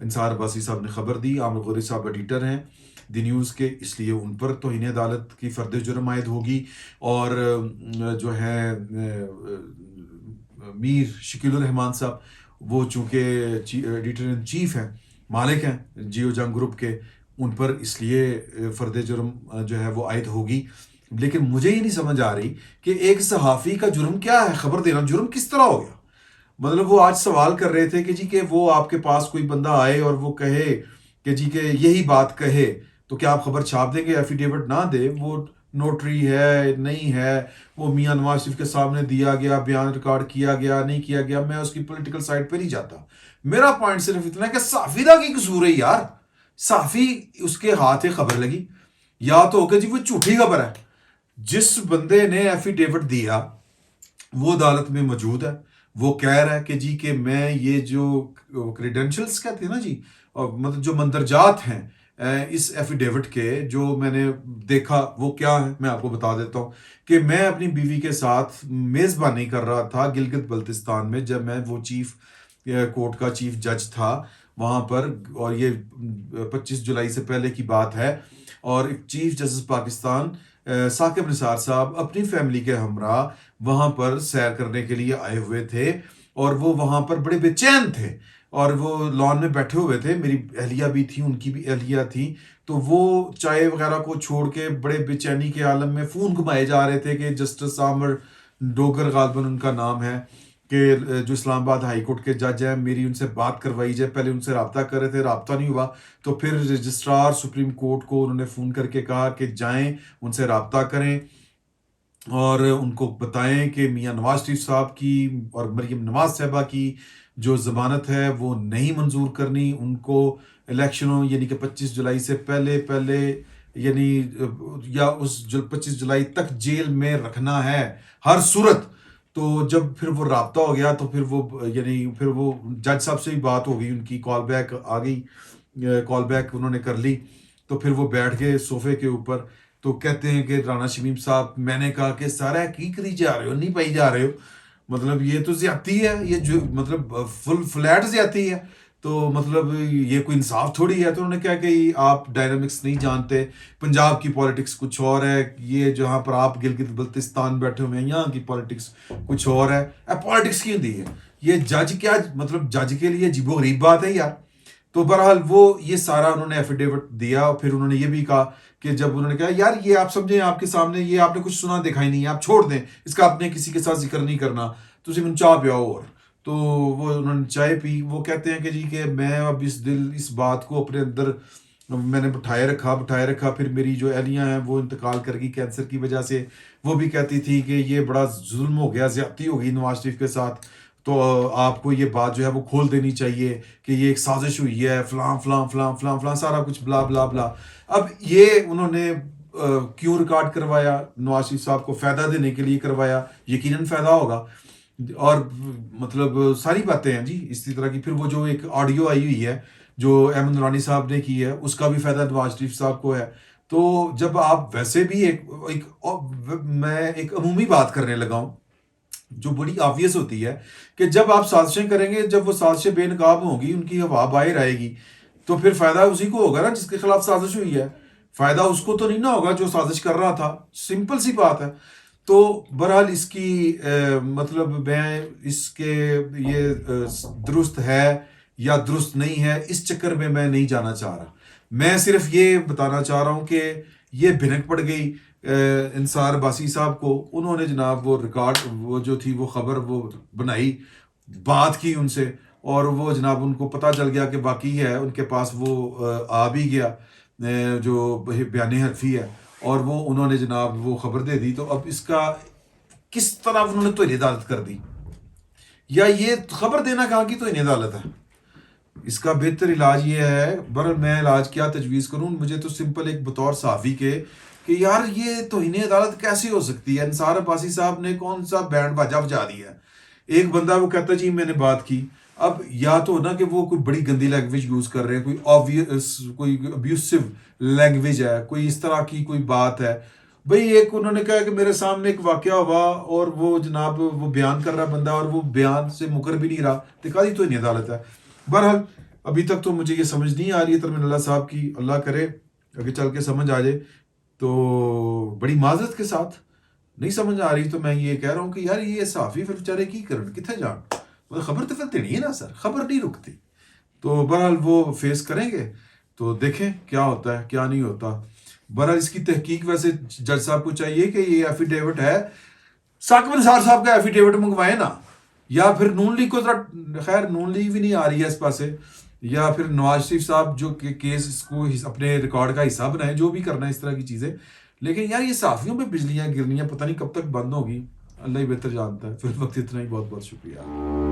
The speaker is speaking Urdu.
انصار عباسی صاحب نے خبر دی. عامر غوری صاحب ایڈیٹر ہیں دی نیوز کے, اس لیے ان پر توہین عدالت کی فرد جرم عائد ہوگی. اور جو ہے میر شکیل الرحمان صاحب وہ چونکہ ایڈیٹر ان چیف ہیں, مالک ہیں جیو جنگ گروپ کے, ان پر اس لیے فرد جرم جو ہے وہ عائد ہوگی. لیکن مجھے یہ نہیں سمجھ آ رہی کہ ایک صحافی کا جرم کیا ہے, خبر دینا جرم کس طرح ہو گیا. مطلب وہ آج سوال کر رہے تھے کہ جی کہ وہ آپ کے پاس کوئی بندہ آئے اور وہ کہے کہ جی کہ یہی بات کہے تو کیا آپ خبر چھاپ دیں گے, ایفیڈیوٹ نہ دے, وہ نوٹری ہے نہیں ہے, وہ میاں نواز شریف کے سامنے دیا گیا, بیان ریکارڈ کیا گیا نہیں کیا گیا, میں اس کی پولیٹیکل سائڈ پہ نہیں جاتا. میرا پوائنٹ صرف اتنا ہے کہ صحافی کا کی قصور ہے یار. صحافی اس کے ہاتھ خبر لگی, یا تو ہو کہ جی وہ جھوٹی خبر ہے. جس بندے نے ایفیڈیوٹ دیا وہ عدالت میں موجود ہے, وہ کہہ رہا ہے کہ جی کہ میں یہ جو کریڈینشلز کہتے ہیں نا جی, اور مطلب جو مندرجات ہیں اس ایفیڈیوٹ کے جو میں نے دیکھا وہ کیا ہے, میں آپ کو بتا دیتا ہوں کہ میں اپنی بیوی کے ساتھ میزبانی کر رہا تھا گلگت بلتستان میں, جب میں وہ چیف کورٹ کا چیف جج تھا وہاں پر, اور یہ 25 جولائی سے پہلے کی بات ہے. اور چیف جسٹس پاکستان ثاقب نثار صاحب اپنی فیملی کے ہمراہ وہاں پر سیر کرنے کے لیے آئے ہوئے تھے, اور وہ وہاں پر بڑے بے چین تھے, اور وہ لان میں بیٹھے ہوئے تھے. میری اہلیہ بھی تھی, ان کی بھی اہلیہ تھی, تو وہ چائے وغیرہ کو چھوڑ کے بڑے بے چینی کے عالم میں فون گھمائے جا رہے تھے کہ جسٹس عامر ڈوگر غالباً ان کا نام ہے, کہ جو اسلام آباد ہائی کورٹ کے جج ہیں, میری ان سے بات کروائی جائے. پہلے ان سے رابطہ کر رہے تھے, رابطہ نہیں ہوا, تو پھر رجسٹرار سپریم کورٹ کو انہوں نے فون کر کے کہا کہ جائیں ان سے رابطہ کریں اور ان کو بتائیں کہ میاں نواز شریف صاحب کی اور مریم نواز صاحبہ کی جو ضمانت ہے وہ نہیں منظور کرنی, ان کو الیکشنوں یعنی کہ 25 جولائی سے پہلے یعنی یا اس 25 جولائی تک جیل میں رکھنا ہے ہر صورت. تو جب پھر وہ رابطہ ہو گیا تو پھر وہ یعنی پھر وہ جج صاحب سے بھی بات ہو گئی, ان کی کال بیک آ گئی, کال بیک انہوں نے کر لی, تو پھر وہ بیٹھ گئے صوفے کے اوپر. تو کہتے ہیں کہ رانا شمیم صاحب, میں نے کہا کہ سارا کی کری جا رہے ہو, نہیں پائی جا رہے ہو, مطلب یہ تو زیادتی ہے, یہ جو مطلب فل فلیٹ زیادتی ہے, تو مطلب یہ کوئی انصاف تھوڑی ہے. تو انہوں نے کہا کہ آپ ڈائنامکس نہیں جانتے, پنجاب کی پالیٹکس کچھ اور ہے, یہ جہاں پر آپ گلگت بلتستان بیٹھے ہوئے ہیں یہاں کی پالیٹکس کچھ اور ہے. پالیٹکس کیوں دی ہے یہ جج, کیا مطلب جج کے لیے عجیب و غریب بات ہے یار. تو بہرحال وہ یہ سارا انہوں نے ایفیڈیوٹ دیا, اور پھر انہوں نے یہ بھی کہا کہ جب انہوں نے کہا یار یہ آپ سمجھیں آپ کے سامنے یہ آپ نے کچھ سنا دیکھا ہی نہیں ہے, آپ چھوڑ دیں اس کا, آپ نے کسی کے ساتھ ذکر نہیں کرنا, تو اسے من چاہ پیاؤ. اور تو وہ انہوں نے چائے پی. وہ کہتے ہیں کہ جی کہ میں اب اس بات کو اپنے اندر میں نے بٹھائے رکھا. پھر میری جو اہلیاں ہیں وہ انتقال کر گئی کینسر کی وجہ سے, وہ بھی کہتی تھی کہ یہ بڑا ظلم ہو گیا, زیادتی ہو گئی نواز شریف کے ساتھ, تو آپ کو یہ بات جو ہے وہ کھول دینی چاہیے کہ یہ ایک سازش ہوئی ہے, فلاں فلاں فلاں فلاں فلاں سارا کچھ بلا بلا بلا. اب یہ انہوں نے کیوں ریکارڈ کروایا؟ نواز شریف صاحب کو فائدہ دینے کے لیے کروایا, یقیناً فائدہ ہوگا, اور مطلب ساری باتیں ہیں جی اسی طرح کی. پھر وہ جو ایک آڈیو آئی ہوئی ہے جو احمد نورانی صاحب نے کی ہے, اس کا بھی فائدہ نواز شریف صاحب کو ہے. تو جب آپ ویسے بھی میں ایک عمومی بات کرنے لگا ہوں جو بڑی آبویس ہوتی ہے کہ جب آپ سازشیں کریں گے, جب وہ سازشیں بے نقاب ہوں گی, ان کی ہوا باہر آئے گی, تو پھر فائدہ اسی کو ہوگا نا جس کے خلاف سازش ہوئی ہے. فائدہ اس کو تو نہیں نہ ہوگا جو سازش کر رہا تھا, سمپل سی بات ہے. تو بہرحال اس کی مطلب میں اس کے یہ درست ہے یا درست نہیں ہے اس چکر میں نہیں جانا چاہ رہا. میں صرف یہ بتانا چاہ رہا ہوں کہ یہ بھنک پڑ گئی انصار عباسی صاحب کو. انہوں نے جناب وہ ریکارڈ وہ جو تھی وہ خبر وہ بنائی, بات کی ان سے, اور وہ جناب ان کو پتہ چل گیا کہ باقی ہے, ان کے پاس وہ آ بھی گیا جو بیان حرفی ہے, اور وہ انہوں نے جناب وہ خبر دے دی. تو اب اس کا کس طرح انہوں نے توہین عدالت کر دی, یا یہ خبر دینا کہاں کی توہین عدالت ہے؟ اس کا بہتر علاج یہ ہے, میں علاج کیا تجویز کروں, مجھے تو سمپل ایک بطور صحافی کے کہ یار یہ توہین عدالت کیسی ہو سکتی ہے؟ انصار عباسی صاحب نے کون سا بینڈ باجا بجا دیا ہے؟ ایک بندہ وہ کہتا ہے جی میں نے بات کی. اب یا تو نا کہ وہ کوئی بڑی گندی لینگویج یوز کر رہے ہیں, کوئی ابیوسو لینگویج ہے, کوئی اس طرح کی کوئی بات ہے. بھئی ایک انہوں نے کہا کہ میرے سامنے ایک واقعہ ہوا اور وہ جناب وہ بیان کر رہا بندہ, اور وہ بیان سے مکر بھی نہیں رہا, دیکھا دی توہین عدالت ہے. بہرحال ابھی تک تو مجھے یہ سمجھ نہیں آ رہی ہے ترمین اللہ صاحب کی، اللہ کرے اگر چل کے سمجھ آ جائے تو بڑی معذرت کے ساتھ نہیں سمجھ آ رہی، تو میں یہ کہہ رہا ہوں کہ یار یہ صحافی پھر بیچارے کی کرن کتنے جان، مطلب خبر تو پھر دینی ہے نا سر، خبر نہیں رکتی. تو بہرحال وہ فیس کریں گے تو دیکھیں کیا ہوتا ہے کیا نہیں ہوتا. بہرحال اس کی تحقیق ویسے جج صاحب کو چاہیے کہ یہ ایفیڈیوٹ ہے، ثاقب نثار صاحب کا ایفیڈیوٹ منگوائے نا، یا پھر نون لیگ کو ذرا، خیر نون لیگ بھی نہیں آ رہی ہے اس پاسے، یا پھر نواز شریف صاحب جو کہ کیس اس کو اپنے ریکارڈ کا حصہ بنائیں، جو بھی کرنا ہے اس طرح کی چیزیں. لیکن یار یہ صحافیوں پہ بجلیاں گرنیاں پتہ نہیں کب تک بند ہوگی، اللہ ہی بہتر جانتا ہے. فی الوقت اتنا ہی، بہت بہت شکریہ.